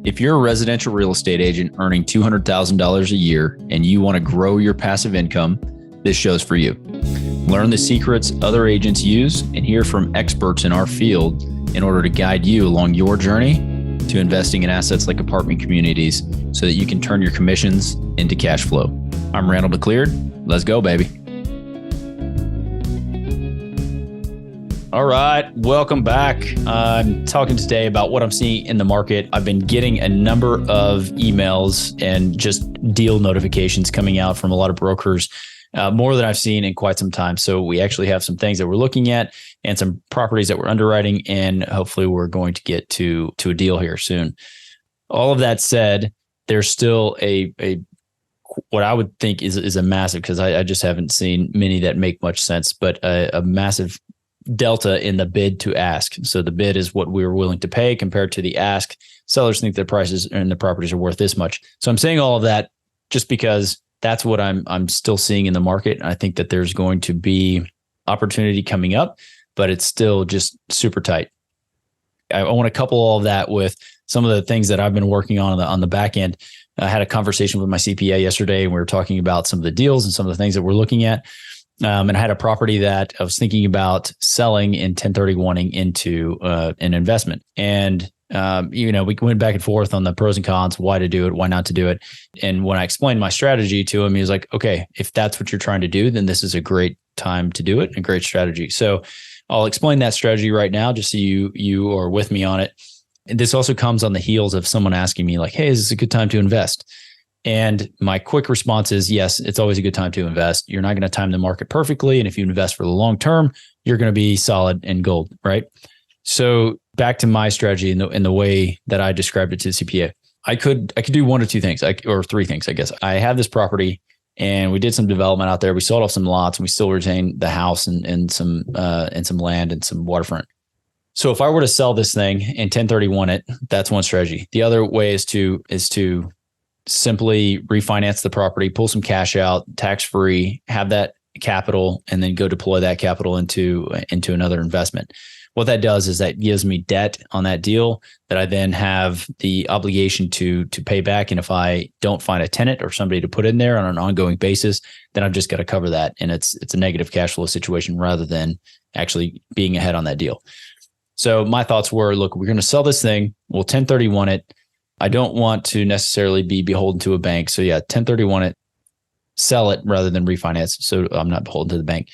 If you're a residential real estate agent earning $200,000 a year and you want to grow your passive income, this show's for you. Learn the secrets other agents use and hear from experts in our field in order to guide you along your journey to investing in assets like apartment communities so that you can turn your commissions into cash flow. I'm Randall McLeod. Let's go, baby. All right, welcome back. I'm talking today about what I'm seeing in the market. I've been getting a number of emails and just deal notifications coming out from a lot of brokers, more than I've seen in quite some time. So we actually have some things that we're looking at and some properties that we're underwriting, and hopefully we're going to get to a deal here soon. All of that said, there's still a what I would think is a massive, because I just haven't seen many that make much sense, but a massive delta in the bid to ask. So the bid is what we're willing to pay compared to the ask. Sellers think their prices and the properties are worth this much. So I'm saying all of that just because that's what I'm still seeing in the market. I think that there's going to be opportunity coming up, but it's still just super tight. I want to couple all of that with some of the things that I've been working on the back end. I had a conversation with my CPA yesterday, and we were talking about some of the deals and some of the things that we're looking at. And I had a property that I was thinking about selling in 1031ing into an investment. And, we went back and forth on the pros and cons, why to do it, why not to do it. And when I explained my strategy to him, he was like, okay, if that's what you're trying to do, then this is a great time to do it, a great strategy. So I'll explain that strategy right now, just so you are with me on it. And this also comes on the heels of someone asking me like, hey, is this a good time to invest? And my quick response is, yes, it's always a good time to invest. You're not going to time the market perfectly. And if you invest for the long term, you're going to be solid and gold, right? So back to my strategy in the way that I described it to the CPA. I could do one or two things, or three things, I guess. I have this property and we did some development out there. We sold off some lots and we still retain the house and some land and some waterfront. So if I were to sell this thing and 1031 it, that's one strategy. The other way is to simply refinance the property, pull some cash out, tax-free, have that capital, and then go deploy that capital into another investment. What that does is that gives me debt on that deal that I then have the obligation to pay back. And if I don't find a tenant or somebody to put in there on an ongoing basis, then I've just got to cover that. And it's a negative cash flow situation rather than actually being ahead on that deal. So my thoughts were, look, we're going to sell this thing. We'll 1031 it. I don't want to necessarily be beholden to a bank. So yeah, 1031 it, sell it rather than refinance. So I'm not beholden to the bank,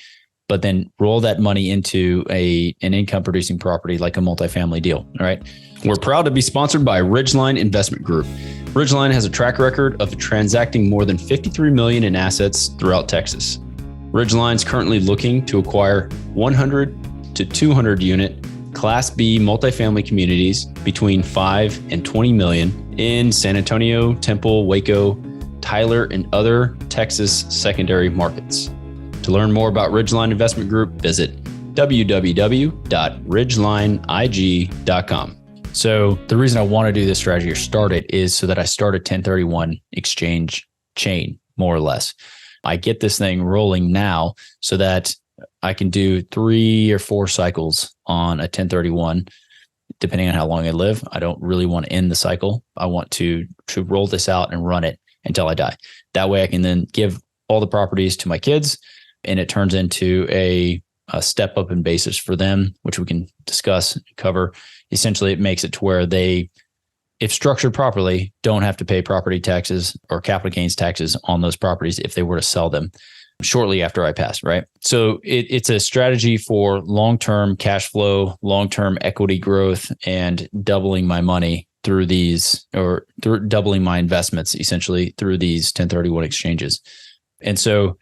but then roll that money into an income producing property like a multifamily deal. All right. We're proud to be sponsored by Ridgeline Investment Group. Ridgeline has a track record of transacting more than $53 million in assets throughout Texas. Ridgeline is currently looking to acquire 100 to 200 unit Class B multifamily communities between 5 and 20 million in San Antonio, Temple, Waco, Tyler, and other Texas secondary markets. To learn more about Ridgeline Investment Group, visit www.ridgelineig.com. So the reason I want to do this strategy or start it is so that I start a 1031 exchange chain, more or less. I get this thing rolling now so that I can do 3 or 4 cycles on a 1031, depending on how long I live. I don't really want to end the cycle. I want to roll this out and run it until I die. That way I can then give all the properties to my kids, and it turns into a step up in basis for them, which we can discuss and cover. Essentially, it makes it to where they, if structured properly, don't have to pay property taxes or capital gains taxes on those properties if they were to sell them shortly after I pass, right? So it's a strategy for long-term cash flow, long-term equity growth, and doubling my money through these, or through doubling my investments essentially through these 1031 exchanges. And so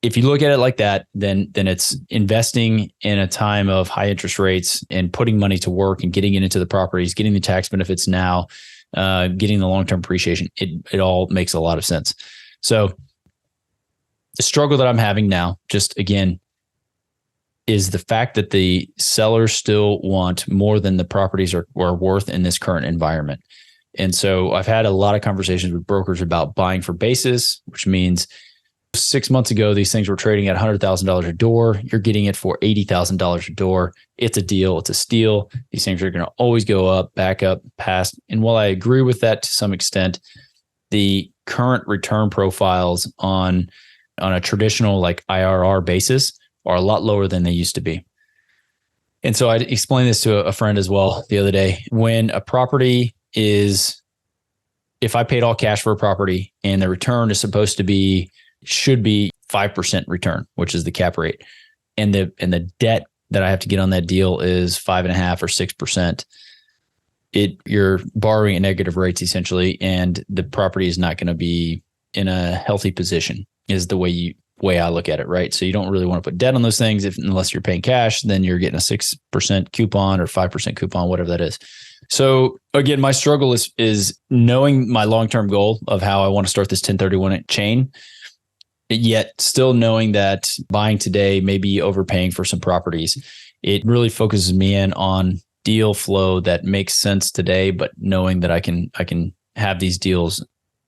if you look at it like that, then it's investing in a time of high interest rates and putting money to work and getting it into the properties, getting the tax benefits now, getting the long-term appreciation. It all makes a lot of sense. So the struggle that I'm having now, just again, is the fact that the sellers still want more than the properties are worth in this current environment. And so I've had a lot of conversations with brokers about buying for basis, which means 6 months ago, these things were trading at $100,000 a door. You're getting it for $80,000 a door. It's a deal. It's a steal. These things are going to always go up, back up, past. And while I agree with that to some extent, the current return profiles on a traditional like IRR basis are a lot lower than they used to be. And so I explained this to a friend as well the other day. When a property if I paid all cash for a property and the return is should be 5% return, which is the cap rate, and the debt that I have to get on that deal is 5.5% or 6%, you're borrowing at negative rates essentially, and the property is not going to be in a healthy position, is the way I look at it, right? So you don't really want to put debt on those things unless you're paying cash. Then you're getting a 6% coupon or 5% coupon, whatever that is. So again, my struggle is knowing my long-term goal of how I want to start this 1031 chain, yet still knowing that buying today may be overpaying for some properties. It really focuses me in on deal flow that makes sense today, but knowing that I can have these deals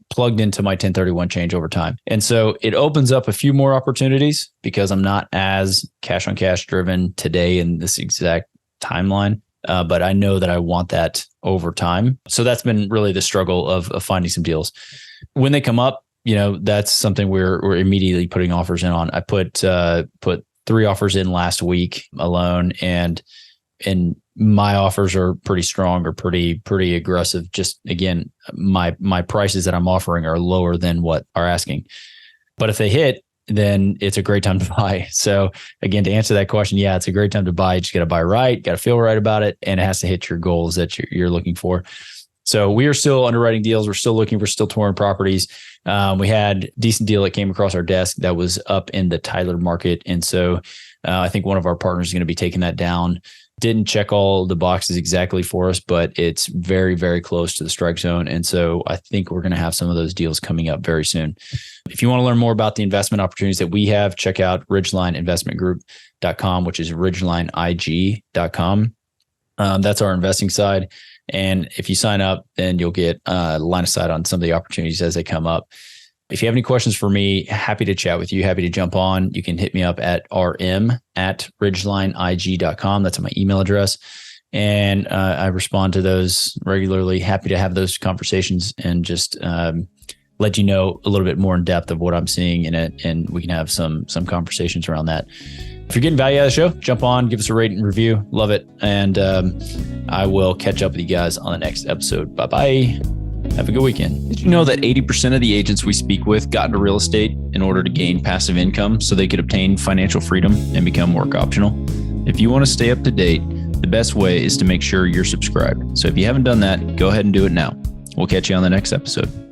plugged into my 1031 change over time. And so it opens up a few more opportunities because I'm not as cash on cash driven today in this exact timeline. But I know that I want that over time. So that's been really the struggle of finding some deals. When they come up, that's something we're immediately putting offers in on. I put 3 offers in last week alone, and my offers are pretty strong or pretty aggressive. Just again, my prices that I'm offering are lower than what are asking. But if they hit, then it's a great time to buy. So again, to answer that question, yeah, it's a great time to buy. You just got to buy right, got to feel right about it, and it has to hit your goals that you're looking for. So we are still underwriting deals. We're still looking for still touring properties. We had a decent deal that came across our desk that was up in the Tyler market. And so I think one of our partners is going to be taking that down. Didn't check all the boxes exactly for us, but it's very, very close to the strike zone. And so I think we're going to have some of those deals coming up very soon. If you want to learn more about the investment opportunities that we have, check out ridgelineinvestmentgroup.com, which is ridgelineig.com. That's our investing side. And if you sign up, then you'll get a line of sight on some of the opportunities as they come up. If you have any questions for me, happy to chat with you, happy to jump on. You can hit me up at rm@ridgelineig.com. That's my email address. And I respond to those regularly. Happy to have those conversations and just let you know a little bit more in depth of what I'm seeing in it. And we can have some conversations around that. If you're getting value out of the show, jump on, give us a rate and review. Love it. And I will catch up with you guys on the next episode. Bye-bye. Have a good weekend. Did you know that 80% of the agents we speak with got into real estate in order to gain passive income so they could obtain financial freedom and become work optional? If you want to stay up to date, the best way is to make sure you're subscribed. So if you haven't done that, go ahead and do it now. We'll catch you on the next episode.